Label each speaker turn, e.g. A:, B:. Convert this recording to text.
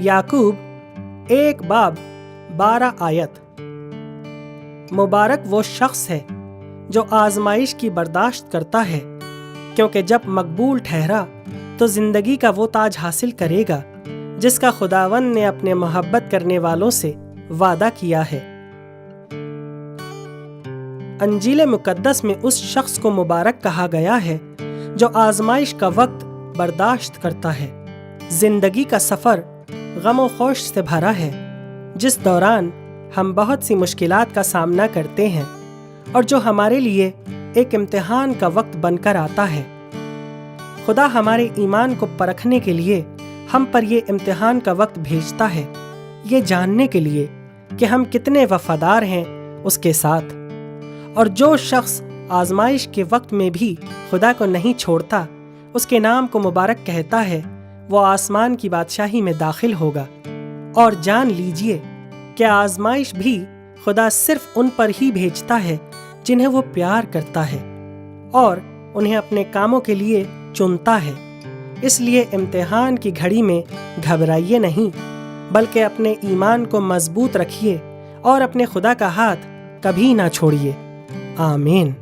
A: याकूब 1 बाब 12 आयत। मुबारक वो शख्स है जो आजमाइश की बर्दाश्त करता है, क्योंकि जब मकबूल ठहरा तो जिंदगी का वो ताज हासिल करेगा जिसका खुदावंद ने अपने मोहब्बत करने वालों से वादा किया है। अंजील मुकद्दस में उस शख्स को मुबारक कहा गया है जो आजमाइश का वक्त बर्दाश्त करता है। जिंदगी का सफ़र गम और खौश से भरा है, जिस दौरान हम बहुत सी मुश्किलात का सामना करते हैं और जो हमारे लिए एक इम्तिहान का वक्त बनकर आता है। खुदा हमारे ईमान को परखने के लिए हम पर ये इम्तिहान का वक्त भेजता है, ये जानने के लिए कि हम कितने वफादार हैं उसके साथ। और जो शख्स आजमाइश के वक्त में भी खुदा को नहीं छोड़ता, उसके नाम को मुबारक कहता है, वो आसमान की बादशाही में दाखिल होगा। और जान लीजिए कि आजमाइश भी खुदा सिर्फ उन पर ही भेजता है जिन्हें वो प्यार करता है और उन्हें अपने कामों के लिए चुनता है। इसलिए इम्तिहान की घड़ी में घबराइए नहीं, बल्कि अपने ईमान को मजबूत रखिए और अपने खुदा का हाथ कभी ना छोड़िए। आमीन।